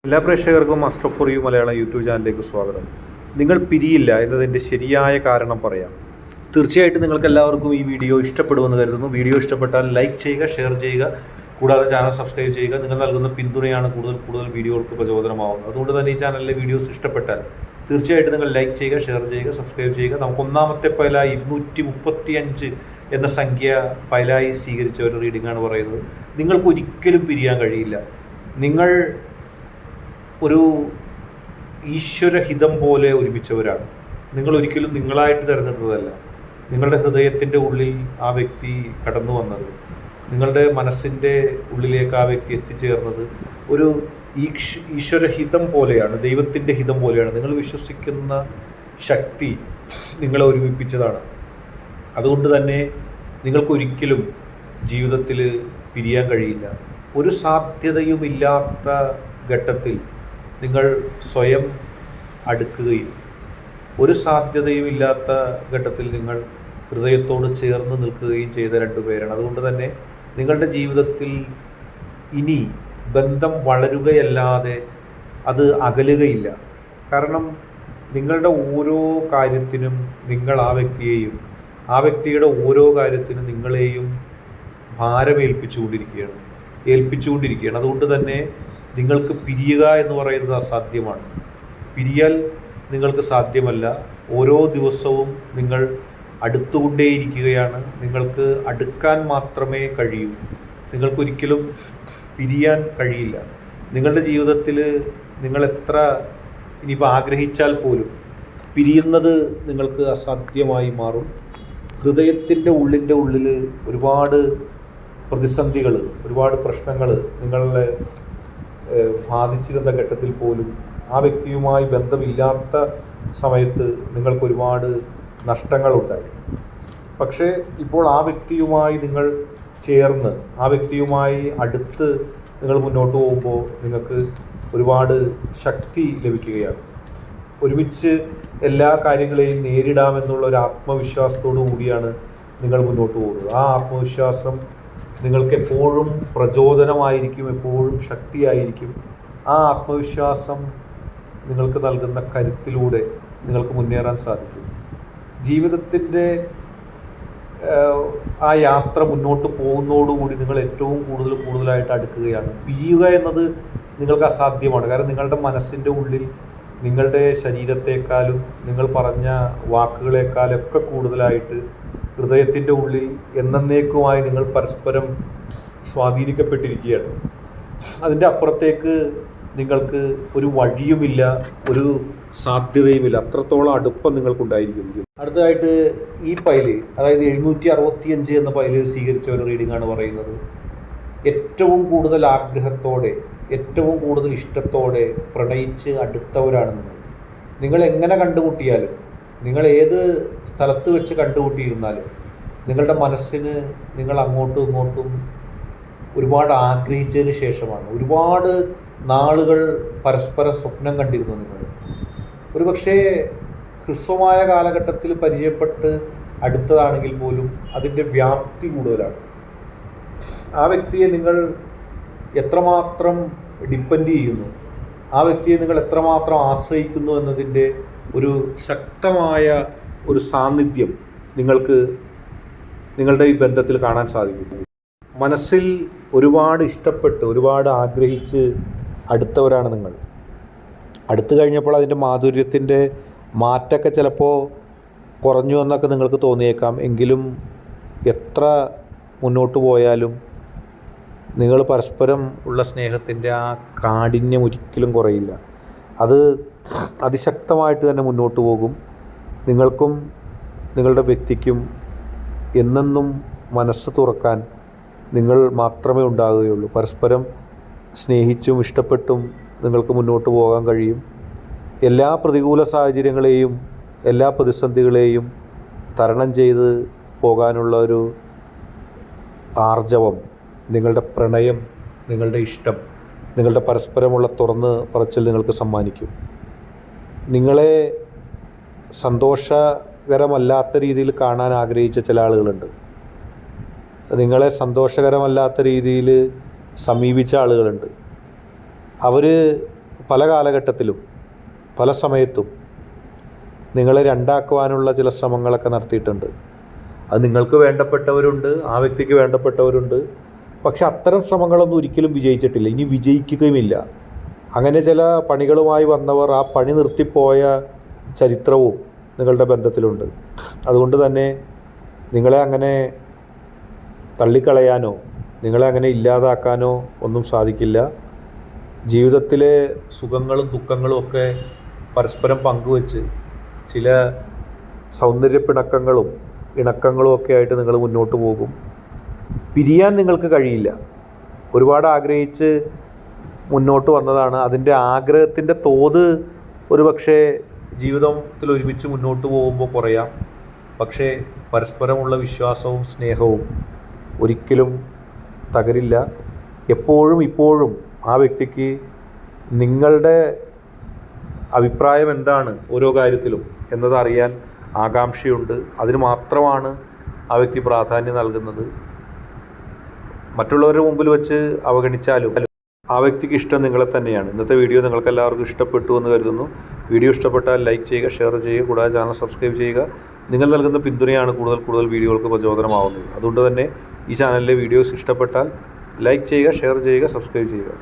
എല്ലാ പ്രേക്ഷകർക്കും master for you Malayalam YouTube ചാനലിലേക്ക് സ്വാഗതം. നിങ്ങൾ പിരിയില്ല എന്നതിൻ്റെ ശരിയായ കാരണം പറയാം. തീർച്ചയായിട്ടും നിങ്ങൾക്ക് എല്ലാവർക്കും ഈ വീഡിയോ ഇഷ്ടപ്പെടുമെന്ന് കരുതുന്നു. വീഡിയോ ഇഷ്ടപ്പെട്ടാൽ ലൈക്ക് ചെയ്യുക, ഷെയർ ചെയ്യുക, കൂടാതെ ചാനൽ സബ്സ്ക്രൈബ് ചെയ്യുക. നിങ്ങൾ നൽകുന്ന പിന്തുണയാണ് കൂടുതൽ വീഡിയോകൾക്ക് പ്രചോദനമാവുന്നത്. അതുകൊണ്ട് തന്നെ ഈ ചാനലിലെ വീഡിയോസ് ഇഷ്ടപ്പെട്ടാൽ തീർച്ചയായിട്ടും നിങ്ങൾ ലൈക്ക് ചെയ്യുക, ഷെയർ ചെയ്യുക, സബ്സ്ക്രൈബ് ചെയ്യുക. നമുക്ക് ഒന്നാമത്തെ പൈല 235 എന്ന സംഖ്യ പൈലായി സ്വീകരിച്ച ഒരു റീഡിംഗാണ് പറയുന്നത്. നിങ്ങൾക്ക് ഒരിക്കലും പിരിയാൻ കഴിയില്ല. നിങ്ങൾ ഒരു ഈശ്വരഹിതം പോലെ ഒരുമിച്ചവരാണ്. നിങ്ങൾ ഒരിക്കലും നിങ്ങളായിട്ട് തിരഞ്ഞെടുത്തതല്ല. നിങ്ങളുടെ ഹൃദയത്തിൻ്റെ ഉള്ളിൽ ആ വ്യക്തി കടന്നു വന്നത്, നിങ്ങളുടെ മനസ്സിൻ്റെ ഉള്ളിലേക്ക് ആ വ്യക്തി എത്തിച്ചേർന്നത് ഒരു ഈശ്വരഹിതം പോലെയാണ്, ദൈവത്തിൻ്റെ ഹിതം പോലെയാണ്. നിങ്ങൾ വിശ്വസിക്കുന്ന ശക്തി നിങ്ങളെ ഒരുമിപ്പിച്ചതാണ്. അതുകൊണ്ട് തന്നെ നിങ്ങൾക്കൊരിക്കലും ജീവിതത്തിൽ പിരിയാൻ കഴിയില്ല. ഒരു സാധ്യതയുമില്ലാത്ത ഘട്ടത്തിൽ നിങ്ങൾ സ്വയം അടുക്കുകയും ഒരു സാധ്യതയുമില്ലാത്ത ഘട്ടത്തിൽ നിങ്ങൾ ഹൃദയത്തോട് ചേർന്ന് നിൽക്കുകയും ചെയ്ത രണ്ടുപേരാണ്. അതുകൊണ്ട് തന്നെ നിങ്ങളുടെ ജീവിതത്തിൽ ഇനി ബന്ധം വളരുകയല്ലാതെ അത് അകലുകയില്ല. കാരണം നിങ്ങളുടെ ഓരോ കാര്യത്തിനും നിങ്ങൾ ആ വ്യക്തിയെയും, ആ വ്യക്തിയുടെ ഓരോ കാര്യത്തിനും നിങ്ങളെയും ഏൽപ്പിച്ചുകൊണ്ടിരിക്കുകയാണ്. അതുകൊണ്ട് തന്നെ നിങ്ങൾക്ക് പിരിയുക എന്ന് പറയുന്നത് അസാധ്യമാണ്. പിരിയാൽ നിങ്ങൾക്ക് സാധ്യമല്ല. ഓരോ ദിവസവും നിങ്ങൾ അടുത്തുകൊണ്ടേയിരിക്കുകയാണ്. നിങ്ങൾക്ക് അടുക്കാൻ മാത്രമേ കഴിയൂ. നിങ്ങൾക്കൊരിക്കലും പിരിയാൻ കഴിയില്ല. നിങ്ങളുടെ ജീവിതത്തിൽ നിങ്ങൾ എത്ര ഇനിയിപ്പോൾ ആഗ്രഹിച്ചാൽ പോലും പിരിയുന്നത് നിങ്ങൾക്ക് അസാധ്യമായി മാറും. ഹൃദയത്തിൻ്റെ ഉള്ളിൽ ഒരുപാട് പ്രതിസന്ധികൾ, ഒരുപാട് പ്രശ്നങ്ങൾ നിങ്ങളെ ബാധിച്ചിരുന്ന ഘട്ടത്തിൽ പോലും ആ വ്യക്തിയുമായി ബന്ധമില്ലാത്ത സമയത്ത് നിങ്ങൾക്കൊരുപാട് നഷ്ടങ്ങളുണ്ടായി. പക്ഷേ ഇപ്പോൾ ആ വ്യക്തിയുമായി നിങ്ങൾ ചേർന്ന്, ആ വ്യക്തിയുമായി അടുത്ത് നിങ്ങൾ മുന്നോട്ട് പോകുമ്പോൾ നിങ്ങൾക്ക് ഒരുപാട് ശക്തി ലഭിക്കുകയാണ്. ഒരുമിച്ച് എല്ലാ കാര്യങ്ങളെയും നേരിടാമെന്നുള്ള ഒരു ആത്മവിശ്വാസത്തോടു കൂടിയാണ് നിങ്ങൾ മുന്നോട്ട് പോകുന്നത്. ആ ആത്മവിശ്വാസം നിങ്ങൾക്ക് എപ്പോഴും പ്രചോദനമായിരിക്കും, എപ്പോഴും ശക്തിയായിരിക്കും. ആ ആത്മവിശ്വാസം നിങ്ങൾക്ക് നൽകുന്ന കരുത്തിലൂടെ നിങ്ങൾക്ക് മുന്നേറാൻ സാധിക്കും. ജീവിതത്തിൻ്റെ ആ യാത്ര മുന്നോട്ട് പോകുന്നതോടുകൂടി നിങ്ങൾ ഏറ്റവും കൂടുതലായിട്ട് അടുക്കുകയാണ്. പിരിയുക എന്നത് നിങ്ങൾക്ക് അസാധ്യമാണ്. കാരണം നിങ്ങളുടെ മനസ്സിൻ്റെ ഉള്ളിൽ നിങ്ങളുടെ ശരീരത്തെക്കാളും നിങ്ങൾ പറഞ്ഞ വാക്കുകളെക്കാളൊക്കെ കൂടുതലായിട്ട് ഹൃദയത്തിൻ്റെ ഉള്ളിൽ എന്നേക്കുമായി നിങ്ങൾ പരസ്പരം സ്വാധീനിക്കപ്പെട്ടിരിക്കുകയാണ്. അതിൻ്റെ അപ്പുറത്തേക്ക് നിങ്ങൾക്ക് ഒരു വഴിയുമില്ല, ഒരു സാധ്യതയുമില്ല. അത്രത്തോളം അടുപ്പം നിങ്ങൾക്കുണ്ടായിരിക്കും. അടുത്തതായിട്ട് ഈ പൈല്, അതായത് 765 എന്ന പൈല് സ്വീകരിച്ച ഒരു റീഡിംഗാണ് പറയുന്നത്. ഏറ്റവും കൂടുതൽ ആഗ്രഹത്തോടെ, ഏറ്റവും കൂടുതൽ ഇഷ്ടത്തോടെ പ്രണയിച്ച് അടുത്തവരാണ് നിങ്ങൾ എങ്ങനെ കണ്ടുമുട്ടിയാലും, നിങ്ങൾ ഏത് സ്ഥലത്ത് വെച്ച് കണ്ടുമുട്ടിയിരുന്നാലും നിങ്ങളുടെ മനസ്സിന് നിങ്ങൾ അങ്ങോട്ടും ഇങ്ങോട്ടും ഒരുപാട് ആഗ്രഹിച്ചതിന് ശേഷമാണ്. ഒരുപാട് നാളുകൾ പരസ്പരം സ്വപ്നം കണ്ടിരുന്നു. നിങ്ങൾ ഒരുപക്ഷേ ഹ്രസ്വമായ കാലഘട്ടത്തിൽ പരിചയപ്പെട്ട് അടുത്തതാണെങ്കിൽ പോലും അതിൻ്റെ വ്യാപ്തി കൂടുതലാണ്. ആ വ്യക്തിയെ നിങ്ങൾ എത്രമാത്രം ഡിപ്പെൻഡ് ചെയ്യുന്നു, ആ വ്യക്തിയെ നിങ്ങൾ എത്രമാത്രം ആശ്രയിക്കുന്നു എന്നതിൻ്റെ ഒരു ശക്തമായ ഒരു സാന്നിധ്യം നിങ്ങൾക്ക് നിങ്ങളുടെ ഈ ബന്ധത്തിൽ കാണാൻ സാധിക്കും. മനസ്സിൽ ഒരുപാട് ഇഷ്ടപ്പെട്ട്, ഒരുപാട് ആഗ്രഹിച്ച് അടുത്തവരാണ് നിങ്ങൾ. അടുത്തു കഴിഞ്ഞപ്പോൾ അതിൻ്റെ മാധുര്യത്തിൻ്റെ മാറ്റമൊക്കെ ചിലപ്പോൾ കുറഞ്ഞു എന്നൊക്കെ നിങ്ങൾക്ക് തോന്നിയേക്കാം. എങ്കിലും എത്ര മുന്നോട്ട് പോയാലും നിങ്ങൾ പരസ്പരം ഉള്ള സ്നേഹത്തിൻ്റെ ആ കാഠിന്യം ഒരിക്കലും കുറയില്ല. അത് അതിശക്തമായിട്ട് തന്നെ മുന്നോട്ട് പോകും. നിങ്ങൾക്കും നിങ്ങളുടെ വ്യക്തിക്കും എന്നെന്നും മനസ്സ് തുറക്കാൻ നിങ്ങൾ മാത്രമേ ഉണ്ടാകുകയുള്ളൂ. പരസ്പരം സ്നേഹിച്ചും ഇഷ്ടപ്പെട്ടും നിങ്ങൾക്ക് മുന്നോട്ട് പോകാൻ കഴിയും. എല്ലാ പ്രതികൂല സാഹചര്യങ്ങളെയും, എല്ലാ പ്രതിസന്ധികളെയും തരണം ചെയ്ത് പോകാനുള്ള ഒരു ആർജവം, നിങ്ങളുടെ പ്രണയം, നിങ്ങളുടെ ഇഷ്ടം, നിങ്ങളുടെ പരസ്പരമുള്ള തുറന്ന് പറച്ചിൽ നിങ്ങൾക്ക് സമ്മാനിക്കും. നിങ്ങളെ സന്തോഷകരമല്ലാത്ത രീതിയിൽ കാണാൻ ആഗ്രഹിച്ച ചില ആളുകളുണ്ട്. നിങ്ങളെ സന്തോഷകരമല്ലാത്ത രീതിയിൽ സമീപിച്ച ആളുകളുണ്ട്. അവർ പല കാലഘട്ടത്തിലും പല സമയത്തും നിങ്ങളെ രണ്ടാക്കുവാനുള്ള ചില ശ്രമങ്ങളൊക്കെ നടത്തിയിട്ടുണ്ട്. അത് നിങ്ങൾക്ക് വേണ്ടപ്പെട്ടവരുണ്ട്, ആ വ്യക്തിക്ക് വേണ്ടപ്പെട്ടവരുണ്ട്. പക്ഷെ അത്തരം ശ്രമങ്ങളൊന്നും ഒരിക്കലും വിജയിച്ചിട്ടില്ല, ഇനി വിജയിക്കുകയുമില്ല. അങ്ങനെ ചില പണികളുമായി വന്നവർ ആ പണി നിർത്തിപ്പോയ ചരിത്രവും നിങ്ങളുടെ ബന്ധത്തിലുണ്ട്. അതുകൊണ്ട് തന്നെ നിങ്ങളെ അങ്ങനെ തള്ളിക്കളയാനോ നിങ്ങളെ അങ്ങനെ ഇല്ലാതാക്കാനോ ഒന്നും സാധിക്കില്ല. ജീവിതത്തിലെ സുഖങ്ങളും ദുഃഖങ്ങളും ഒക്കെ പരസ്പരം പങ്കുവച്ച് ചില സൗന്ദര്യ പിണക്കങ്ങളും ഇണക്കങ്ങളും ഒക്കെ ആയിട്ട് നിങ്ങൾ മുന്നോട്ട് പോകും. പിരിയാൻ നിങ്ങൾക്ക് കഴിയില്ല. ഒരുപാട് ആഗ്രഹിച്ച് മുന്നോട്ട് വന്നതാണ്. അതിൻ്റെ ആഗ്രഹത്തിൻ്റെ തോത് ഒരുപക്ഷെ ജീവിതത്തിൽ ഒരുമിച്ച് മുന്നോട്ട് പോകുമ്പോൾ കുറയാം. പക്ഷേ പരസ്പരമുള്ള വിശ്വാസവും സ്നേഹവും ഒരിക്കലും തകരില്ല. എപ്പോഴും ഇപ്പോഴും ആ വ്യക്തിക്ക് നിങ്ങളുടെ അഭിപ്രായം എന്താണ് ഓരോ കാര്യത്തിലും എന്നതറിയാൻ ആകാംക്ഷയുണ്ട്. അതിന് മാത്രമാണ് ആ വ്യക്തി പ്രാധാന്യം നൽകുന്നത്. മറ്റുള്ളവരുടെ മുമ്പിൽ വെച്ച് അവഗണിച്ചാലും ആ വ്യക്തിക്ക് ഇഷ്ടം നിങ്ങളെ തന്നെയാണ്. ഇന്നത്തെ വീഡിയോ നിങ്ങൾക്ക് എല്ലാവർക്കും ഇഷ്ടപ്പെട്ടു എന്ന് കരുതുന്നു. വീഡിയോ ഇഷ്ടപ്പെട്ടാൽ ലൈക്ക് ചെയ്യുക, ഷെയർ ചെയ്യുക, കൂടാതെ ചാനൽ സബ്സ്ക്രൈബ് ചെയ്യുക. നിങ്ങൾ നൽകുന്ന പിന്തുണയാണ് കൂടുതൽ വീഡിയോകൾക്ക് പ്രചോദനമാവുന്നത്. അതുകൊണ്ട് തന്നെ ഈ ചാനലിലെ വീഡിയോസ് ഇഷ്ടപ്പെട്ടാൽ ലൈക്ക് ചെയ്യുക, ഷെയർ ചെയ്യുക, സബ്സ്ക്രൈബ് ചെയ്യുക.